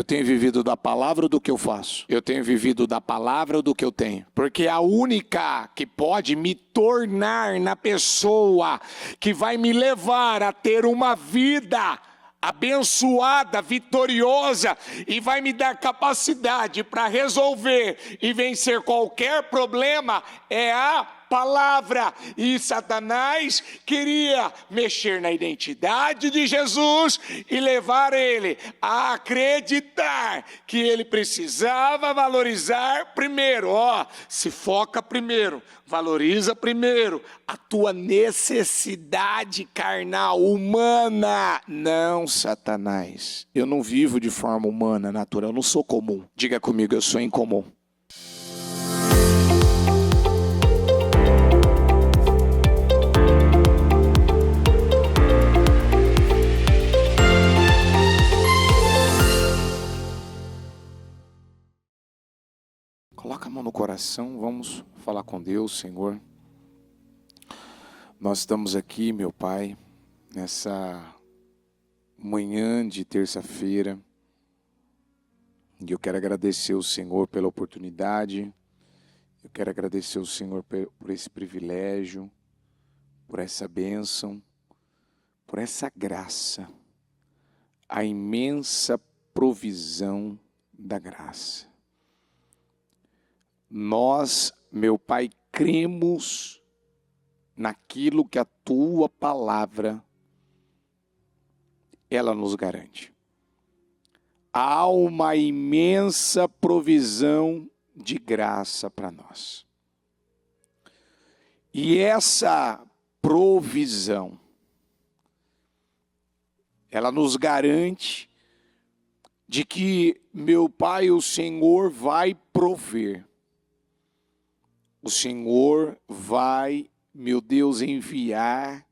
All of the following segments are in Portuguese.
Eu tenho vivido da palavra ou do que eu faço? Eu tenho vivido da palavra ou do que eu tenho? Porque a única que pode me tornar na pessoa que vai me levar a ter uma vida abençoada, vitoriosa, e vai me dar capacidade para resolver e vencer qualquer problema é a palavra. E Satanás queria mexer na identidade de Jesus e levar ele a acreditar que ele precisava valorizar primeiro. Se foca primeiro, valoriza primeiro a tua necessidade carnal, humana. Não, Satanás, eu não vivo de forma humana, natural, eu não sou comum. Diga comigo, eu sou incomum. Coloca a mão no coração, vamos falar com Deus, Senhor. Nós estamos aqui, meu Pai, nessa manhã de terça-feira. E eu quero agradecer ao Senhor pela oportunidade. Eu quero agradecer ao Senhor por esse privilégio, por essa bênção, por essa graça, a imensa provisão da graça. Nós, meu Pai, cremos naquilo que a Tua palavra, ela nos garante. Há uma imensa provisão de graça para nós. E essa provisão, ela nos garante de que, meu Pai, o Senhor vai prover. O Senhor vai, meu Deus, enviar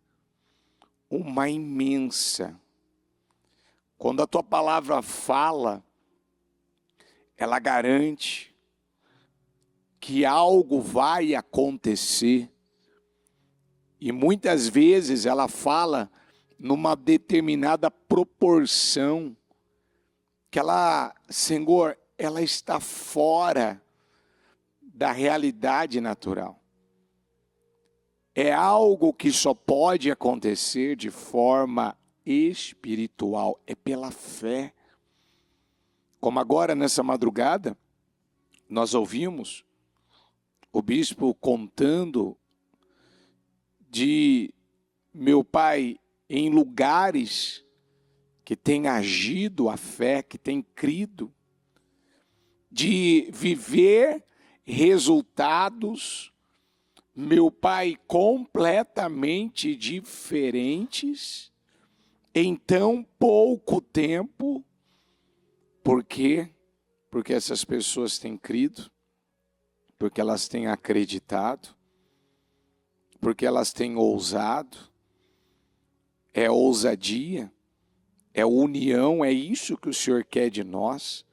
uma imensa. Quando a tua palavra fala, ela garante que algo vai acontecer. E muitas vezes ela fala numa determinada proporção que ela, Senhor, ela está fora da realidade natural. É algo que só pode acontecer de forma espiritual, é pela fé. Como agora nessa madrugada, nós ouvimos o bispo contando de meu pai em lugares que tem agido a fé, que tem crido, de viver resultados, meu Pai, completamente diferentes em tão pouco tempo. Por quê? Porque essas pessoas têm crido, porque elas têm acreditado, porque elas têm ousado. É ousadia, é união, é isso que o Senhor quer de nós.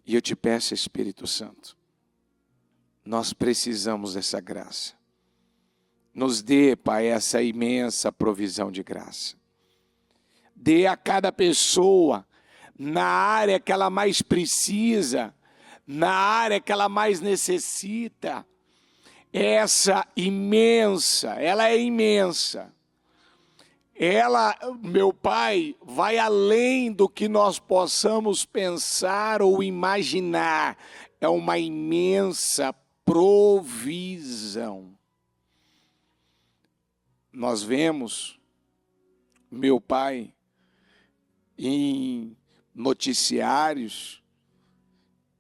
E eu te peço, Espírito Santo, nós precisamos dessa graça. Nos dê, Pai, essa imensa provisão de graça. Dê a cada pessoa, na área que ela mais precisa, na área que ela mais necessita, essa imensa, ela é imensa. Ela, meu Pai, vai além do que nós possamos pensar ou imaginar. É uma imensa provisão. Nós vemos, meu Pai, em noticiários,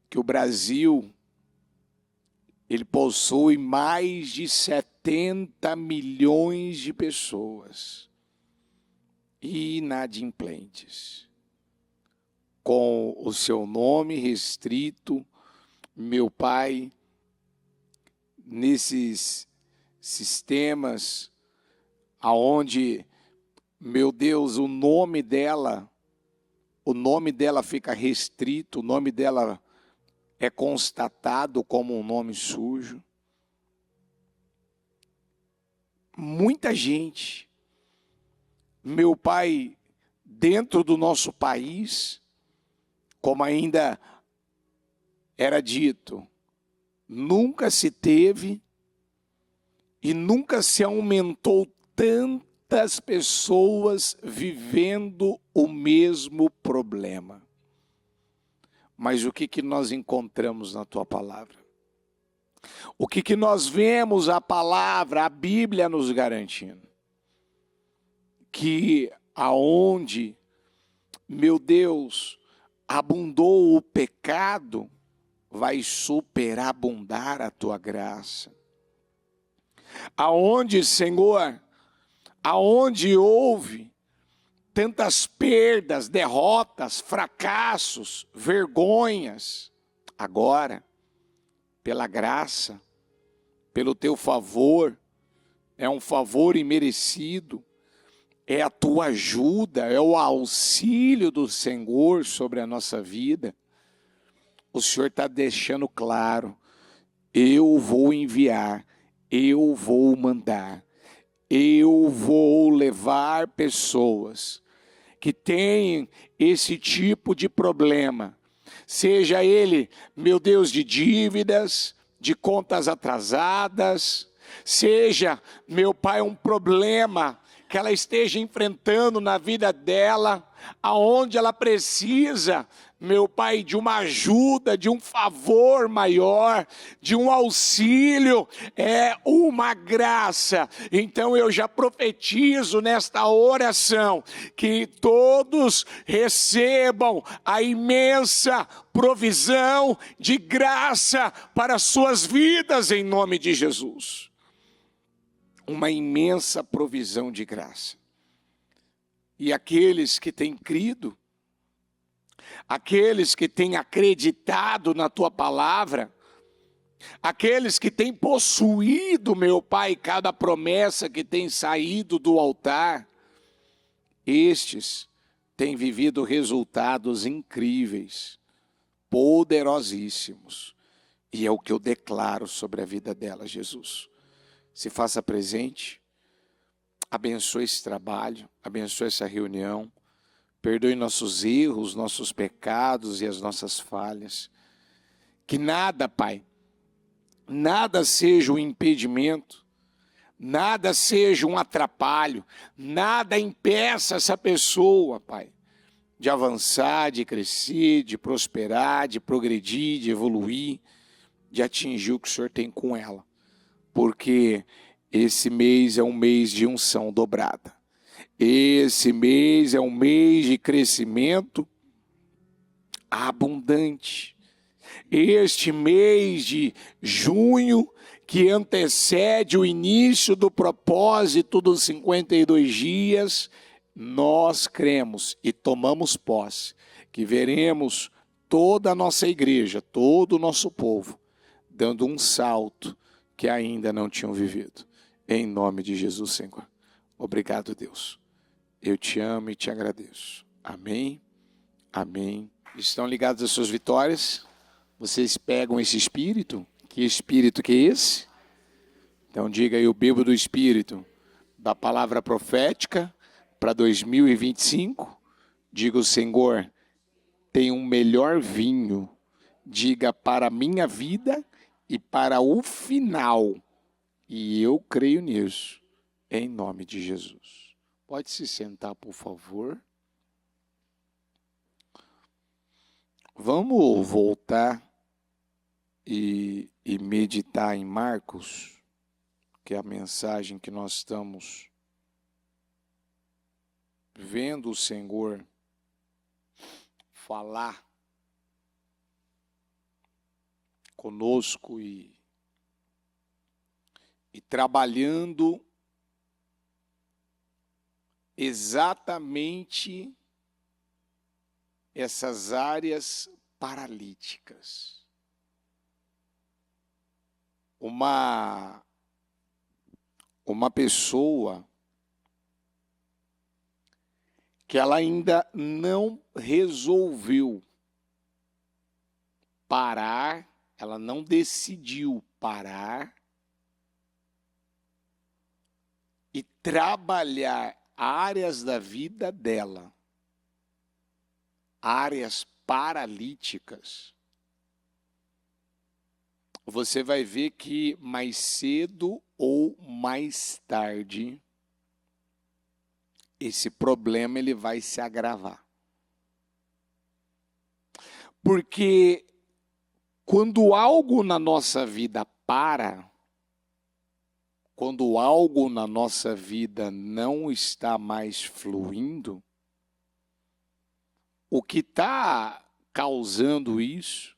que o Brasil, ele possui mais de 70 milhões de pessoas inadimplentes, com o seu nome restrito, meu Pai, nesses sistemas aonde, meu Deus, o nome dela fica restrito, o nome dela é constatado como um nome sujo. Muita gente, meu Pai, dentro do nosso país, como ainda era dito, nunca se teve e nunca se aumentou tantas pessoas vivendo o mesmo problema. Mas o que nós encontramos na tua palavra? O que nós vemos a palavra, a Bíblia nos garantindo? Que aonde, meu Deus, abundou o pecado, vai superabundar a tua graça. Aonde, Senhor, aonde houve tantas perdas, derrotas, fracassos, vergonhas, agora, pela graça, pelo teu favor, é um favor imerecido, é a tua ajuda, é o auxílio do Senhor sobre a nossa vida. O Senhor está deixando claro, eu vou enviar, eu vou mandar, eu vou levar pessoas que têm esse tipo de problema, seja ele, meu Deus, de dívidas, de contas atrasadas, seja, meu Pai, um problema que ela esteja enfrentando na vida dela, aonde ela precisa, meu Pai, de uma ajuda, de um favor maior, de um auxílio, é uma graça. Então eu já profetizo nesta oração, que todos recebam a imensa provisão de graça para suas vidas em nome de Jesus. Uma imensa provisão de graça. E aqueles que têm crido, aqueles que têm acreditado na tua palavra, aqueles que têm possuído, meu Pai, cada promessa que tem saído do altar, estes têm vivido resultados incríveis, poderosíssimos. E é o que eu declaro sobre a vida dela, Jesus. Se faça presente, abençoe esse trabalho, abençoe essa reunião, perdoe nossos erros, nossos pecados e as nossas falhas. Que nada, Pai, nada seja um impedimento, nada seja um atrapalho, nada impeça essa pessoa, Pai, de avançar, de crescer, de prosperar, de progredir, de evoluir, de atingir o que o Senhor tem com ela. Porque esse mês é um mês de unção dobrada. Esse mês é um mês de crescimento abundante. Este mês de junho, que antecede o início do propósito dos 52 dias, nós cremos e tomamos posse, que veremos toda a nossa igreja, todo o nosso povo, dando um salto que ainda não tinham vivido. Em nome de Jesus, Senhor. Obrigado, Deus. Eu te amo e te agradeço. Amém. Amém. Estão ligados às suas vitórias? Vocês pegam esse espírito? Que espírito que é esse? Então diga aí, eu bebo do espírito da palavra profética para 2025. Diga o Senhor, tem um melhor vinho. Diga para a minha vida e para o final. E eu creio nisso, em nome de Jesus. Pode se sentar, por favor. Vamos voltar e meditar em Marcos, que é a mensagem que nós estamos vendo o Senhor falar conosco e trabalhando exatamente essas áreas paralíticas. Uma pessoa que ela ainda não resolveu parar, ela não decidiu parar e trabalhar áreas da vida dela, áreas paralíticas, você vai ver que mais cedo ou mais tarde, esse problema ele vai se agravar. Porque quando algo na nossa vida para, quando algo na nossa vida não está mais fluindo, o que está causando isso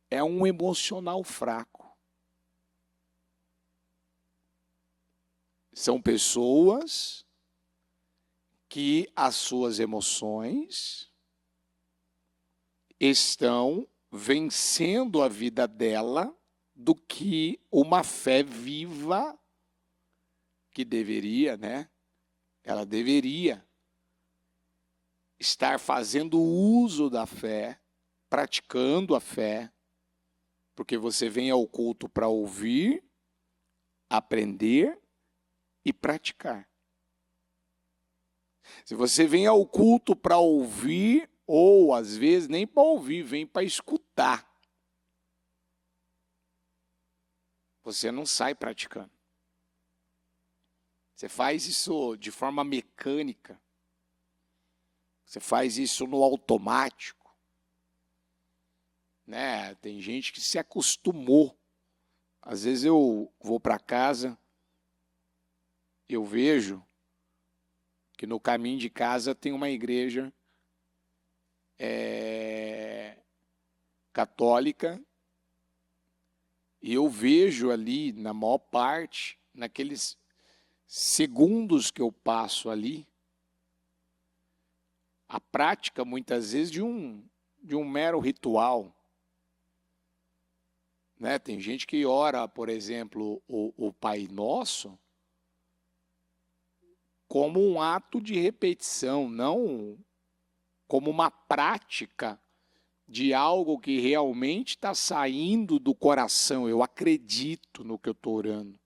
é um emocional fraco. São pessoas que as suas emoções estão vencendo a vida dela do que uma fé viva que deveria, né? Ela deveria estar fazendo uso da fé, praticando a fé, porque você vem ao culto para ouvir, aprender e praticar. Se você vem ao culto para ouvir, ou às vezes nem para ouvir, vem para escutar, você não sai praticando. Você faz isso de forma mecânica. Você faz isso no automático. Né? Tem gente que se acostumou. Às vezes eu vou para casa, eu vejo que no caminho de casa tem uma igreja católica, e eu vejo ali, na maior parte, naqueles segundos que eu passo ali, a prática, muitas vezes, de um mero ritual. Né? Tem gente que ora, por exemplo, o Pai Nosso, como um ato de repetição, não como uma prática de algo que realmente está saindo do coração. Eu acredito no que eu estou orando.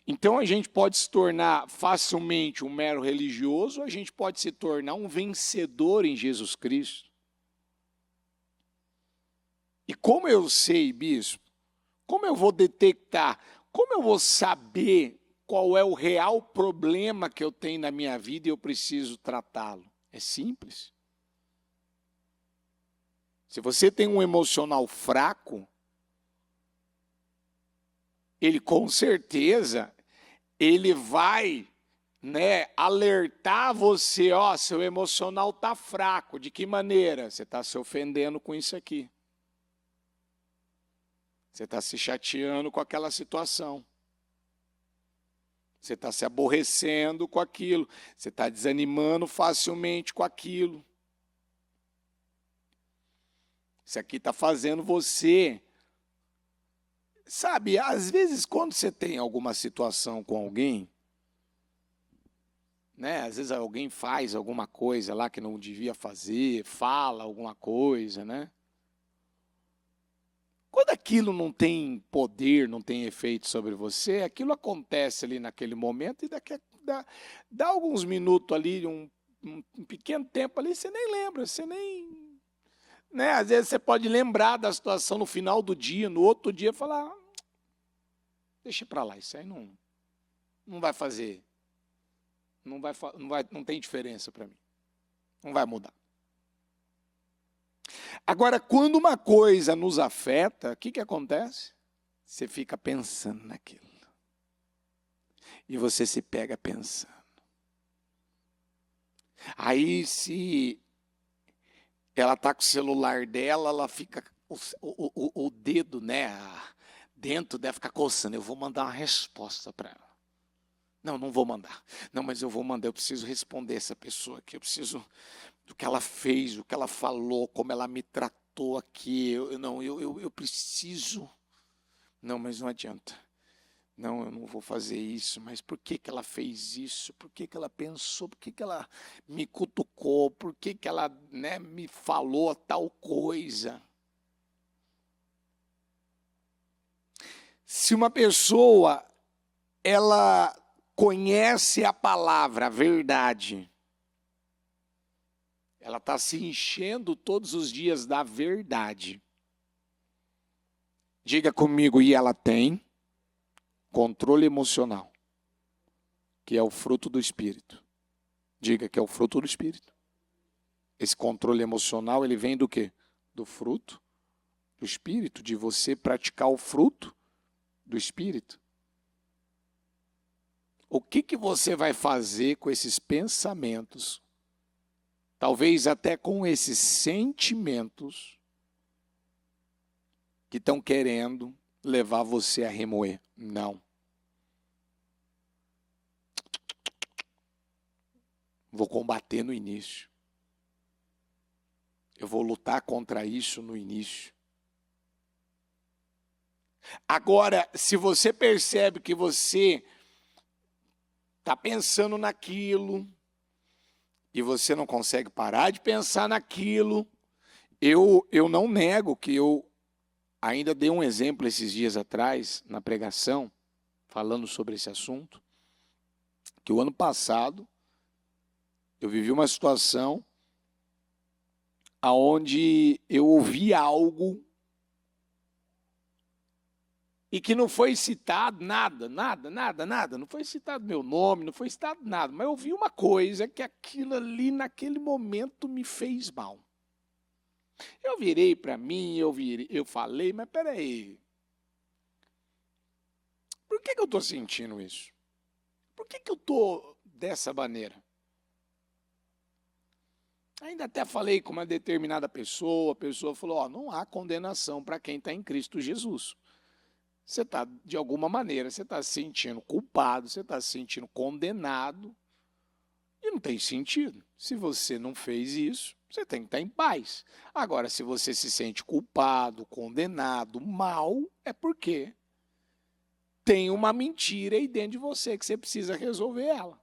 Então a gente pode se tornar facilmente um mero religioso, a gente pode se tornar um vencedor em Jesus Cristo. E como eu sei, bispo? Como eu vou detectar? Como eu vou saber qual é o real problema que eu tenho na minha vida e eu preciso tratá-lo? É simples. Se você tem um emocional fraco, ele com certeza, ele vai, né, alertar você, ó, seu emocional está fraco. De que maneira? Você está se ofendendo com isso aqui. Você está se chateando com aquela situação. Você está se aborrecendo com aquilo. Você está desanimando facilmente com aquilo. Isso aqui está fazendo você... Sabe, às vezes quando você tem alguma situação com alguém, né, às vezes alguém faz alguma coisa lá que não devia fazer, fala alguma coisa, né? Quando aquilo não tem poder, não tem efeito sobre você, aquilo acontece ali naquele momento e dá alguns minutos ali, um pequeno tempo ali, você nem lembra, você nem... Né? Às vezes você pode lembrar da situação no final do dia, no outro dia falar, deixa para lá, isso aí não vai fazer, não tem diferença para mim, não vai mudar. Agora, quando uma coisa nos afeta, o que acontece? Você fica pensando naquilo. E você se pega pensando. Aí, se ela está com o celular dela, ela fica, o dedo, né, dentro deve ficar coçando. Eu vou mandar uma resposta para ela. Não vou mandar. Não, mas eu vou mandar, eu preciso responder essa pessoa aqui, eu preciso do que ela fez, o que ela falou, como ela me tratou aqui. Eu preciso. Não, mas não adianta. Não, eu não vou fazer isso, mas por que ela fez isso? Por que ela pensou? Por que ela me cutucou? Por que ela, né, me falou tal coisa? Se uma pessoa, ela conhece a palavra, a verdade, Ela está se enchendo todos os dias da verdade. Diga comigo, e ela tem controle emocional, que é o fruto do Espírito. Diga que é o fruto do Espírito. Esse controle emocional, ele vem do quê? Do fruto do Espírito, de você praticar o fruto do Espírito. O que você vai fazer com esses pensamentos, talvez até com esses sentimentos que estão querendo levar você a remoer? Não. Vou combater no início. Eu vou lutar contra isso no início. Agora, se você percebe que você está pensando naquilo e você não consegue parar de pensar naquilo, eu não nego que eu ainda dei um exemplo esses dias atrás, na pregação, falando sobre esse assunto, que o ano passado eu vivi uma situação onde eu ouvi algo e que não foi citado nada, não foi citado meu nome, não foi citado nada, mas eu ouvi uma coisa que aquilo ali naquele momento me fez mal. Eu virei para mim, eu falei, mas peraí, por que eu estou sentindo isso? Por que eu estou dessa maneira? Ainda até falei com uma determinada pessoa, a pessoa falou, não há condenação para quem está em Cristo Jesus. Você está, de alguma maneira, você está se sentindo culpado, você está se sentindo condenado, e não tem sentido. Se você não fez isso, você tem que estar em paz. Agora, se você se sente culpado, condenado, mal, é porque tem uma mentira aí dentro de você que você precisa resolver ela.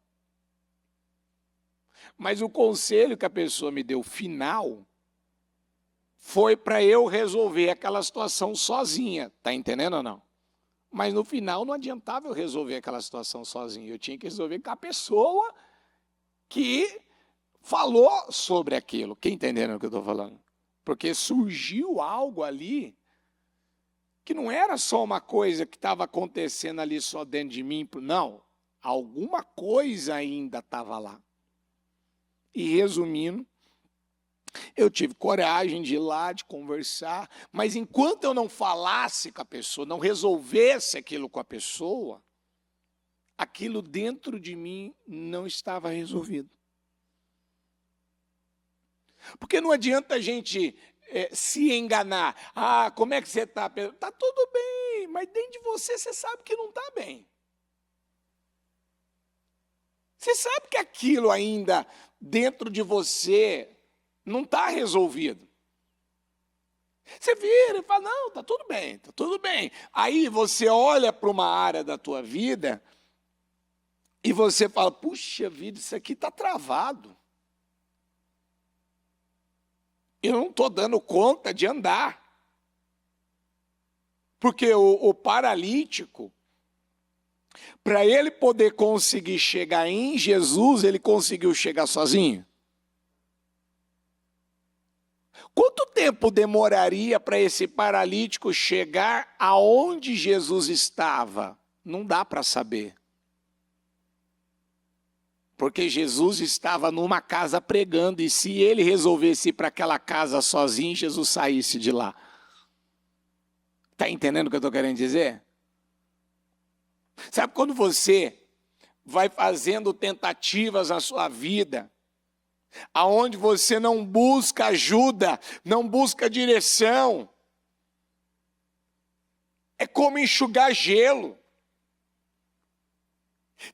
Mas o conselho que a pessoa me deu final foi para eu resolver aquela situação sozinha. Está entendendo ou não? Mas no final não adiantava eu resolver aquela situação sozinho. Eu tinha que resolver com a pessoa que falou sobre aquilo. Quem entendendo o que eu estou falando? Porque surgiu algo ali que não era só uma coisa que estava acontecendo ali só dentro de mim. Não, alguma coisa ainda estava lá. E resumindo, eu tive coragem de ir lá, de conversar, mas enquanto eu não falasse com a pessoa, não resolvesse aquilo com a pessoa, aquilo dentro de mim não estava resolvido. Porque não adianta a gente se enganar. Como é que você está? Está tudo bem, mas dentro de você sabe que não está bem. Você sabe que aquilo ainda dentro de você não está resolvido. Você vira e fala, não, está tudo bem, está tudo bem. Aí você olha para uma área da tua vida e você fala, puxa vida, isso aqui está travado. Eu não estou dando conta de andar. Porque o paralítico, para ele poder conseguir chegar em Jesus, ele conseguiu chegar sozinho. Quanto tempo demoraria para esse paralítico chegar aonde Jesus estava? Não dá para saber. Porque Jesus estava numa casa pregando, e se ele resolvesse ir para aquela casa sozinho, Jesus saísse de lá. Está entendendo o que eu estou querendo dizer? Sabe quando você vai fazendo tentativas na sua vida, aonde você não busca ajuda, não busca direção, é como enxugar gelo.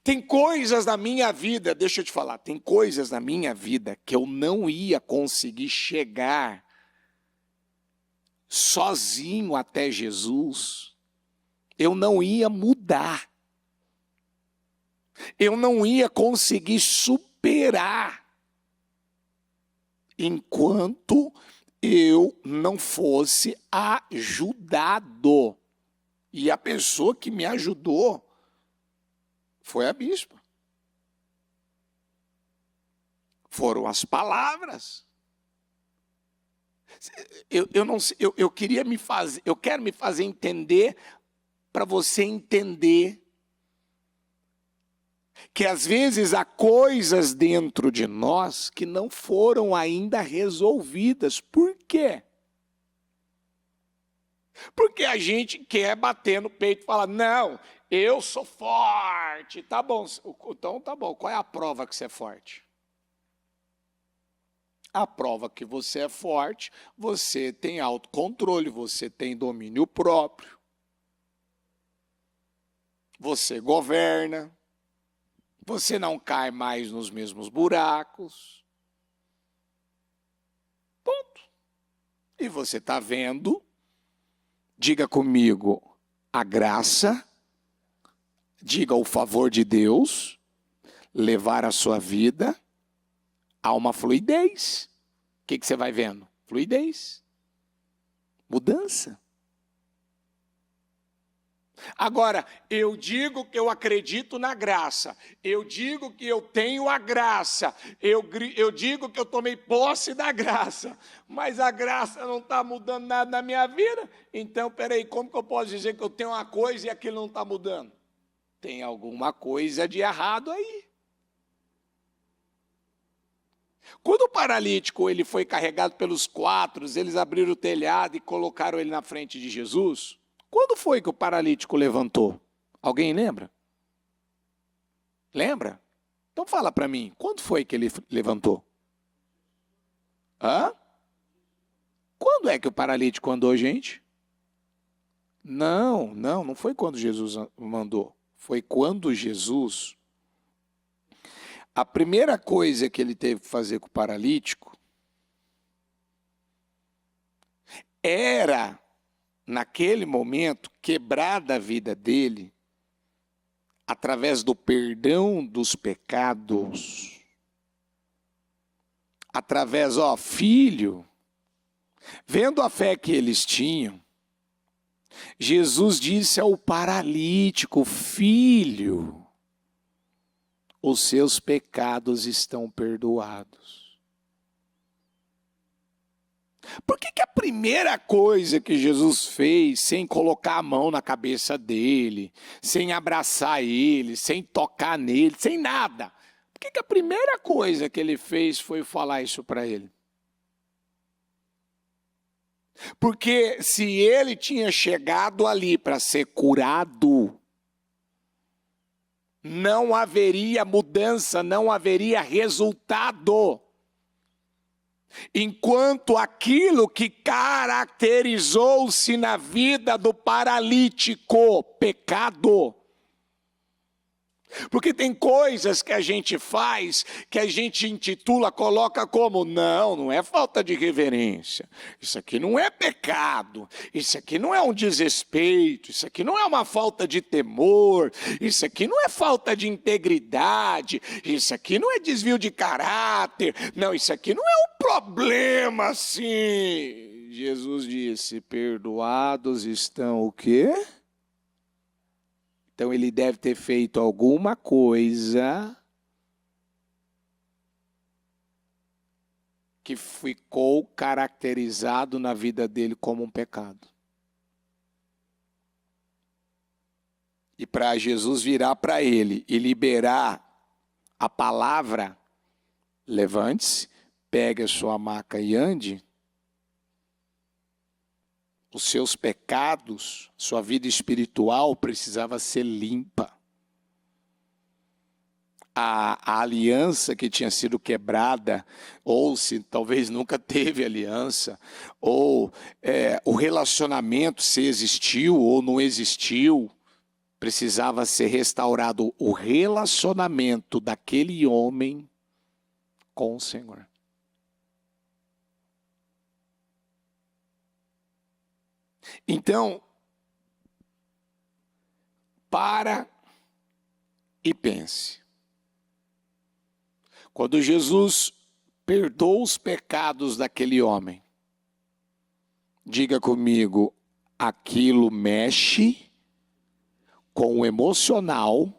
Tem coisas na minha vida, deixa eu te falar, tem coisas na minha vida que eu não ia conseguir chegar sozinho até Jesus. Eu não ia mudar. Eu não ia conseguir superar enquanto eu não fosse ajudado. E a pessoa que me ajudou foi a bispa. Foram as palavras. Eu não sei, eu queria me fazer, eu quero me fazer entender para você entender que às vezes há coisas dentro de nós que não foram ainda resolvidas. Por quê? Porque a gente quer bater no peito e falar, não, eu sou forte. Tá bom, então tá bom. Qual é a prova que você é forte? A prova que você é forte, você tem autocontrole, você tem domínio próprio. Você governa. Você não cai mais nos mesmos buracos. Ponto. E você está vendo, diga comigo, a graça, diga o favor de Deus, levar a sua vida a uma fluidez. O que você vai vendo? Fluidez. Mudança. Agora, eu digo que eu acredito na graça, eu digo que eu tenho a graça, eu digo que eu tomei posse da graça, mas a graça não está mudando nada na minha vida, então, peraí, como que eu posso dizer que eu tenho uma coisa e aquilo não está mudando? Tem alguma coisa de errado aí. Quando o paralítico ele foi carregado pelos 4, eles abriram o telhado e colocaram ele na frente de Jesus. Quando foi que o paralítico levantou? Alguém lembra? Lembra? Então fala para mim, quando foi que ele levantou? Hã? Quando é que o paralítico andou, gente? Não foi quando Jesus mandou. Foi quando Jesus... A primeira coisa que ele teve que fazer com o paralítico era, naquele momento, quebrar da vida dele, através do perdão dos pecados, através, filho, vendo a fé que eles tinham, Jesus disse ao paralítico, filho, os seus pecados estão perdoados. Por que a primeira coisa que Jesus fez, sem colocar a mão na cabeça dele, sem abraçar ele, sem tocar nele, sem nada, por que a primeira coisa que ele fez foi falar isso para ele? Porque se ele tinha chegado ali para ser curado, não haveria mudança, não haveria resultado. Enquanto aquilo que caracterizou-se na vida do paralítico, pecado. Porque tem coisas que a gente faz, que a gente intitula, coloca como, não é falta de reverência, isso aqui não é pecado, isso aqui não é um desrespeito, isso aqui não é uma falta de temor, isso aqui não é falta de integridade, isso aqui não é desvio de caráter, não, isso aqui não é um problema assim. Jesus disse, perdoados estão o quê? Então ele deve ter feito alguma coisa que ficou caracterizado na vida dele como um pecado. E para Jesus virar para ele e liberar a palavra, levante-se, pegue a sua maca e ande, os seus pecados, sua vida espiritual precisava ser limpa. A aliança que tinha sido quebrada, ou se talvez nunca teve aliança, ou o relacionamento, se existiu ou não existiu, precisava ser restaurado o relacionamento daquele homem com o Senhor. Então, para e pense. Quando Jesus perdoou os pecados daquele homem, diga comigo, aquilo mexe com o emocional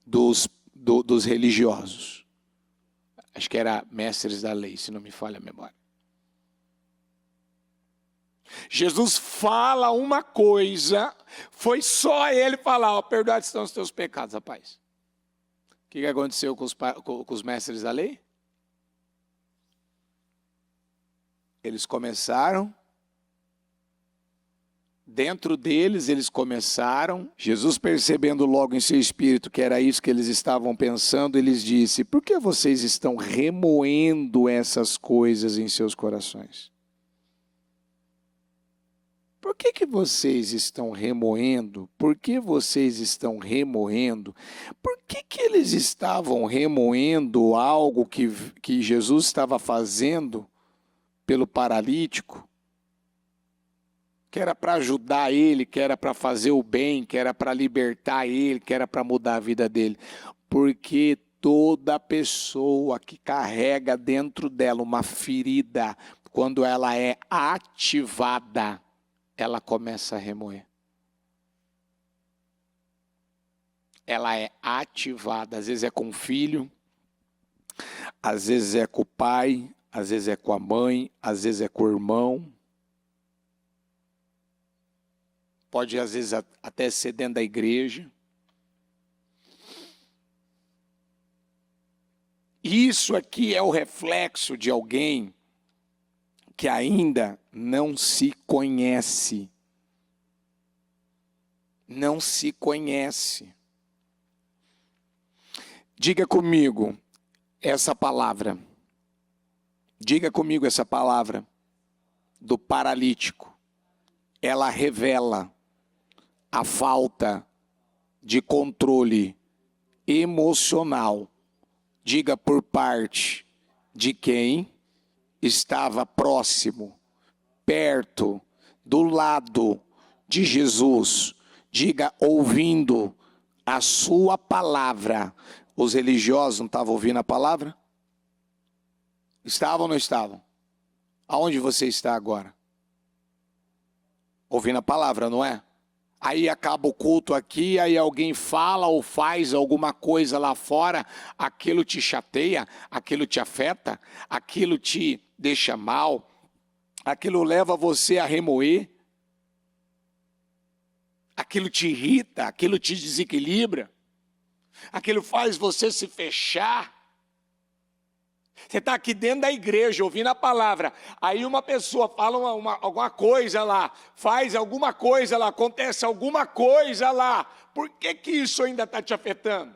dos religiosos. Acho que era mestres da lei, se não me falha a memória. Jesus fala uma coisa, foi só ele falar, ó, perdoados estão os teus pecados, rapaz. O que aconteceu com os mestres da lei? Eles começaram, dentro deles eles começaram, Jesus percebendo logo em seu espírito que era isso que eles estavam pensando, eles disse, por que vocês estão remoendo essas coisas em seus corações? Por que vocês estão remoendo? Por que vocês estão remoendo? Por que eles estavam remoendo algo que Jesus estava fazendo pelo paralítico? Que era para ajudar ele, que era para fazer o bem, que era para libertar ele, que era para mudar a vida dele. Porque toda pessoa que carrega dentro dela uma ferida, quando ela é ativada, ela começa a remoer. Ela é ativada, às vezes é com o filho, às vezes é com o pai, às vezes é com a mãe, às vezes é com o irmão. Pode às vezes até ser dentro da igreja. Isso aqui é o reflexo de alguém que ainda não se conhece. Não se conhece. Diga comigo essa palavra. Diga comigo essa palavra do paralítico. Ela revela a falta de controle emocional. Diga por parte de quem estava próximo, perto, do lado de Jesus. Diga, ouvindo a sua palavra. Os religiosos não estavam ouvindo a palavra? Estavam ou não estavam? Aonde você está agora? Ouvindo a palavra, não é? Aí acaba o culto aqui, aí alguém fala ou faz alguma coisa lá fora, aquilo te chateia, aquilo te afeta, aquilo te deixa mal, aquilo leva você a remoer, aquilo te irrita, aquilo te desequilibra, aquilo faz você se fechar. Você está aqui dentro da igreja, ouvindo a palavra, aí uma pessoa fala alguma coisa lá, faz alguma coisa lá, acontece alguma coisa lá, por que isso ainda está te afetando?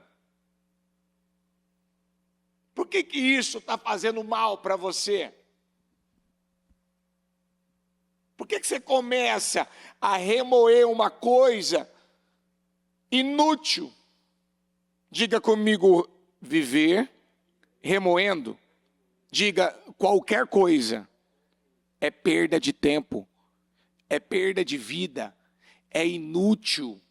Por que isso está fazendo mal para você? Por que você começa a remoer uma coisa inútil? Diga comigo, viver remoendo. Diga, qualquer coisa é perda de tempo, é perda de vida, é inútil.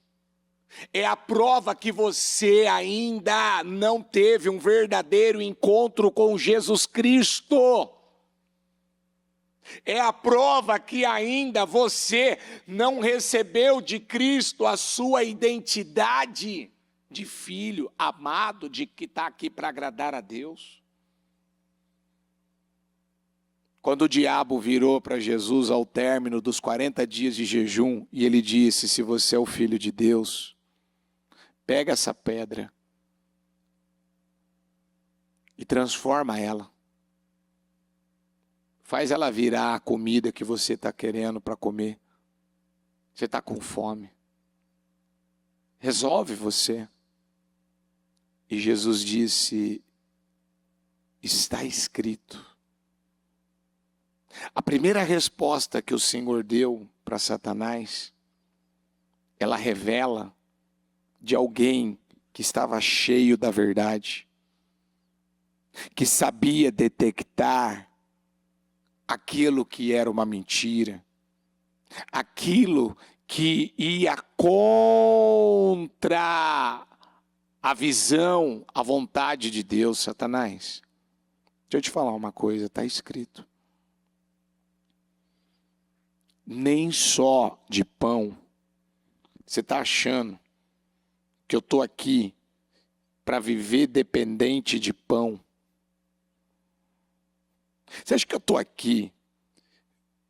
É a prova que você ainda não teve um verdadeiro encontro com Jesus Cristo. É a prova que ainda você não recebeu de Cristo a sua identidade de filho amado, de que está aqui para agradar a Deus. Quando o diabo virou para Jesus ao término dos 40 dias de jejum, e ele disse, se você é o Filho de Deus, pega essa pedra e transforma ela. Faz ela virar a comida que você está querendo para comer. Você está com fome. Resolve você. E Jesus disse, está escrito. A primeira resposta que o Senhor deu para Satanás, ela revela de alguém que estava cheio da verdade, que sabia detectar aquilo que era uma mentira, aquilo que ia contra a visão, a vontade de Deus. Satanás, deixa eu te falar uma coisa, está escrito. Nem só de pão. Você está achando que eu estou aqui para viver dependente de pão? Você acha que eu estou aqui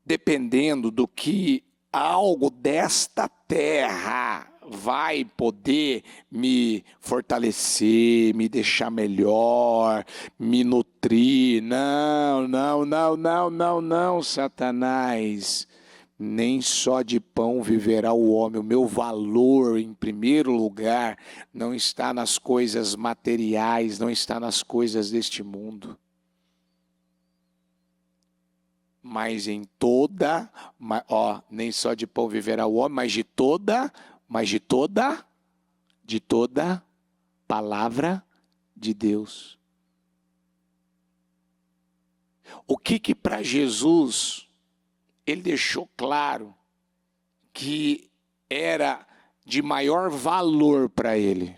dependendo do que algo desta terra vai poder me fortalecer, me deixar melhor, me nutrir. Não, não, não, não, não, não, Satanás. Nem só de pão viverá o homem. O meu valor, em primeiro lugar, não está nas coisas materiais, não está nas coisas deste mundo. Mas em toda, nem só de pão viverá o homem, mas de toda palavra de Deus. O que para Jesus, ele deixou claro que era de maior valor para ele?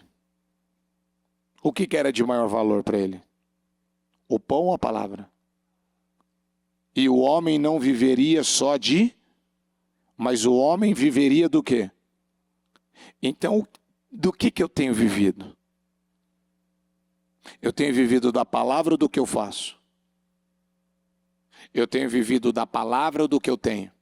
O que era de maior valor para ele? O pão ou a palavra? E o homem não viveria só mas o homem viveria do quê? Então, do que eu tenho vivido? Eu tenho vivido da palavra ou do que eu faço? Eu tenho vivido da palavra ou do que eu tenho?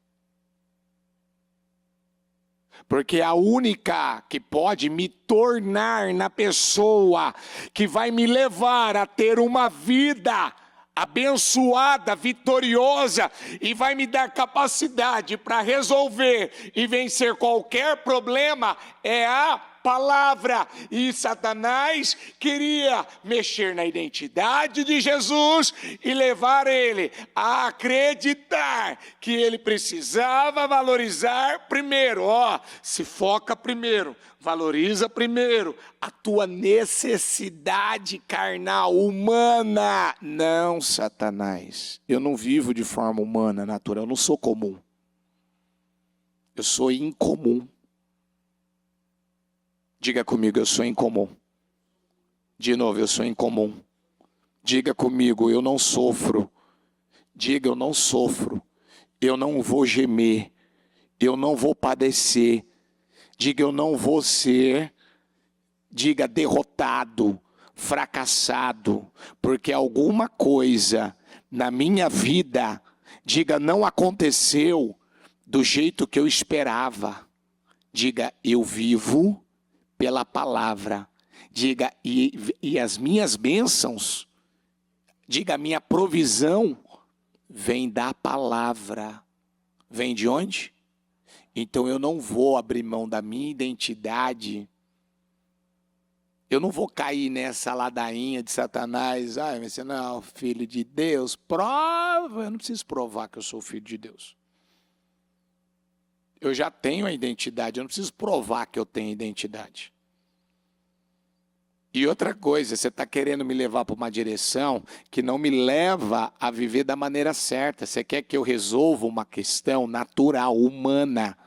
Porque a única que pode me tornar na pessoa que vai me levar a ter uma vida abençoada, vitoriosa, e vai me dar capacidade para resolver e vencer qualquer problema é a palavra. E Satanás queria mexer na identidade de Jesus e levar ele a acreditar que ele precisava valorizar primeiro. Se foca primeiro, valoriza primeiro a tua necessidade carnal, humana. Não, Satanás, eu não vivo de forma humana, natural, eu não sou comum. Eu sou incomum. Diga comigo, eu sou incomum. De novo, eu sou incomum. Diga comigo, eu não sofro. Diga, eu não sofro. Eu não vou gemer. Eu não vou padecer. Diga, eu não vou ser. Diga, derrotado, fracassado, porque alguma coisa na minha vida, diga, não aconteceu do jeito que eu esperava. Diga, eu vivo pela palavra. Diga, e as minhas bênçãos, diga, a minha provisão vem da palavra. Vem de onde? Então eu não vou abrir mão da minha identidade. Eu não vou cair nessa ladainha de Satanás. Mas você não é filho de Deus. Prova. Eu não preciso provar que eu sou filho de Deus. Eu já tenho a identidade. Eu não preciso provar que eu tenho identidade. E outra coisa, você está querendo me levar para uma direção que não me leva a viver da maneira certa. Você quer que eu resolva uma questão natural, humana.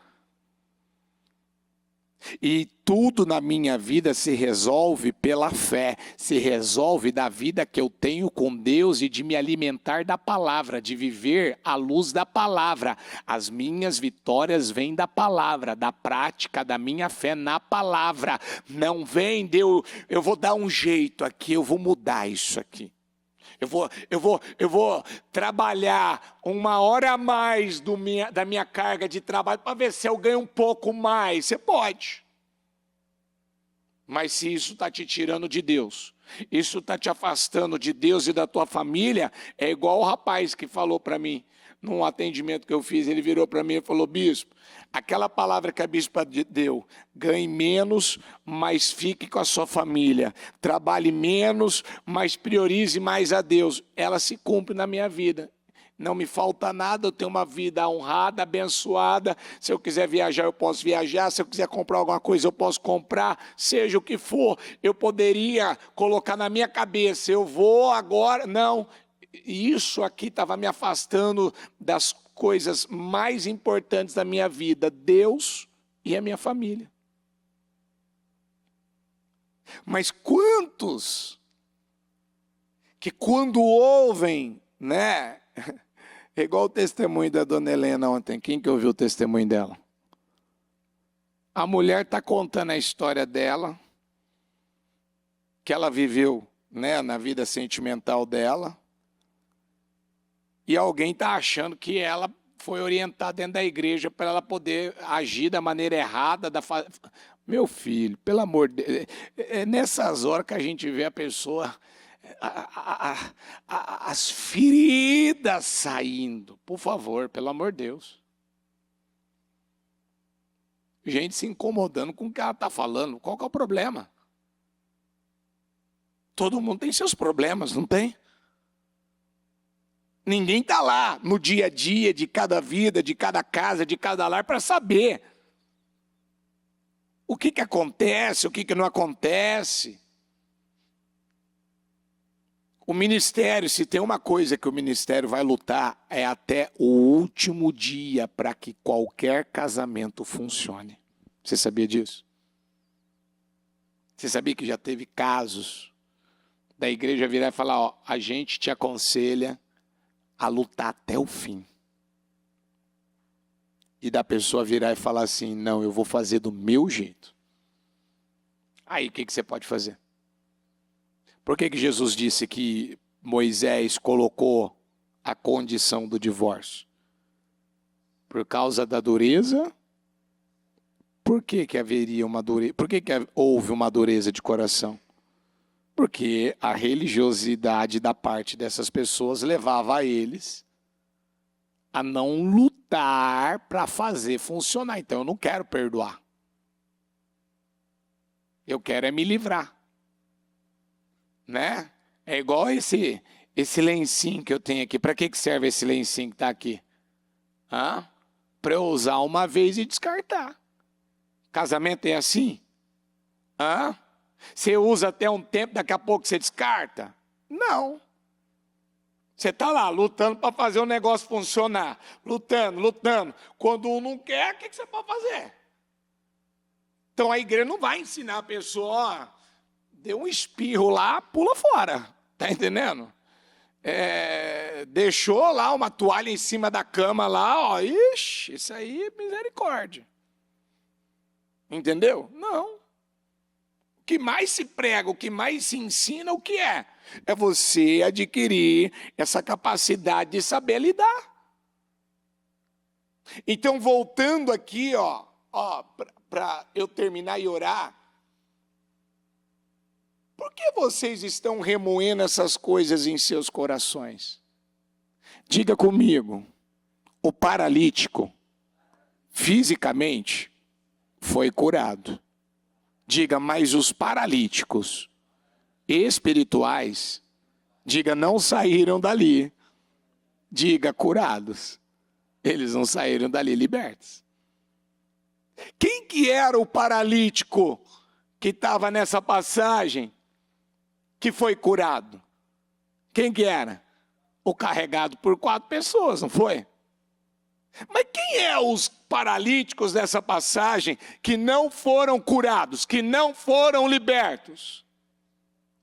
E tudo na minha vida se resolve pela fé, se resolve da vida que eu tenho com Deus e de me alimentar da palavra, de viver à luz da palavra. As minhas vitórias vêm da palavra, da prática da minha fé na palavra. Não vem de eu vou dar um jeito aqui, eu vou mudar isso aqui. Eu vou trabalhar 1 hora a mais da minha carga de trabalho para ver se eu ganho um pouco mais. Você pode. Mas se isso está te tirando de Deus, isso está te afastando de Deus e da tua família, é igual o rapaz que falou para mim, num atendimento que eu fiz, ele virou para mim e falou, bispo, aquela palavra que a bispa deu, ganhe menos, mas fique com a sua família, trabalhe menos, mas priorize mais a Deus, ela se cumpre na minha vida. Não me falta nada, eu tenho uma vida honrada, abençoada. Se eu quiser viajar, eu posso viajar. Se eu quiser comprar alguma coisa, eu posso comprar. Seja o que for, eu poderia colocar na minha cabeça, eu vou agora. Não, isso aqui estava me afastando das coisas mais importantes da minha vida, Deus e a minha família. Mas quantos que quando ouvem, né? É igual o testemunho da dona Helena ontem. Quem que ouviu o testemunho dela? A mulher está contando a história dela, que ela viveu, né, na vida sentimental dela, e alguém está achando que ela foi orientada dentro da igreja para ela poder agir da maneira errada. Meu filho, pelo amor de Deus, é nessas horas que a gente vê a pessoa, as feridas saindo. Por favor, pelo amor de Deus. Gente se incomodando com o que ela está falando. Qual que é o problema? Todo mundo tem seus problemas, não tem? Ninguém está lá no dia a dia de cada vida, de cada casa, de cada lar para saber o que acontece, o que não acontece. O ministério, se tem uma coisa que o ministério vai lutar, é até o último dia para que qualquer casamento funcione. Você sabia disso? Você sabia que já teve casos da igreja virar e falar, ó, a gente te aconselha a lutar até o fim. E da pessoa virar e falar assim, não, eu vou fazer do meu jeito. Aí o que você pode fazer? Por que Jesus disse que Moisés colocou a condição do divórcio? Por causa da dureza? Por que haveria uma dureza? Por que houve uma dureza de coração? Porque a religiosidade da parte dessas pessoas levava a eles a não lutar para fazer funcionar. Então eu não quero perdoar. Eu quero é me livrar. Né? É igual esse lencinho que eu tenho aqui. Para que serve esse lencinho que está aqui? Para eu usar uma vez e descartar. Casamento é assim? Você usa até um tempo, daqui a pouco você descarta? Não. Você está lá lutando para fazer o negócio funcionar. Lutando. Quando um não quer, o que você pode fazer? Então a igreja não vai ensinar a pessoa, ó, deu um espirro lá, pula fora. Está entendendo? Deixou lá uma toalha em cima da cama lá, ó, ixi, isso aí é misericórdia. Entendeu? Não. O que mais se prega, o que mais se ensina, o que é? É você adquirir essa capacidade de saber lidar. Então, voltando aqui, para eu terminar e orar, por que vocês estão remoendo essas coisas em seus corações? Diga comigo, o paralítico, fisicamente, foi curado. Diga, mas os paralíticos espirituais, diga, não saíram dali. Diga, curados. Eles não saíram dali libertos. Quem que era o paralítico que estava nessa passagem que foi curado? Quem que era? O carregado por 4 pessoas, não foi? Mas quem é os paralíticos dessa passagem que não foram curados, que não foram libertos?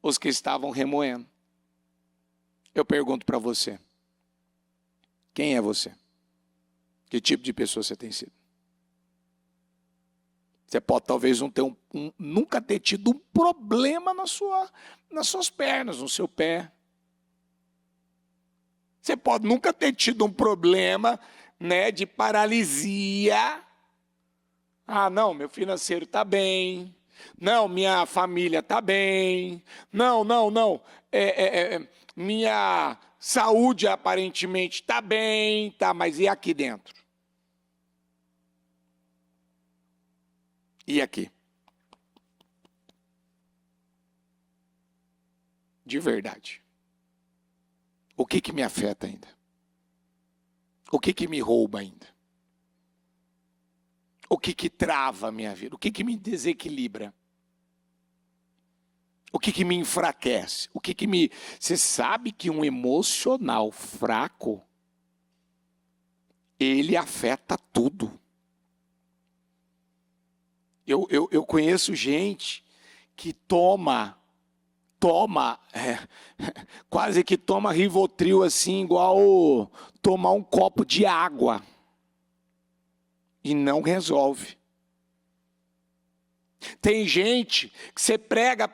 Os que estavam remoendo. Eu pergunto para você, quem é você? Que tipo de pessoa você tem sido? Você pode talvez não ter nunca ter tido um problema nas suas pernas, no seu pé. Você pode nunca ter tido um problema, né, de paralisia. Não, meu financeiro está bem. Não, minha família está bem. Não. Minha saúde aparentemente está bem, tá, mas e aqui dentro? E aqui? De verdade. O que me afeta ainda? O que me rouba ainda? O que trava a minha vida? O que me desequilibra? O que me enfraquece? Você sabe que um emocional fraco, ele afeta tudo. Eu conheço gente que toma quase que toma Rivotril assim, igual tomar um copo de água. E não resolve. Tem gente que você prega,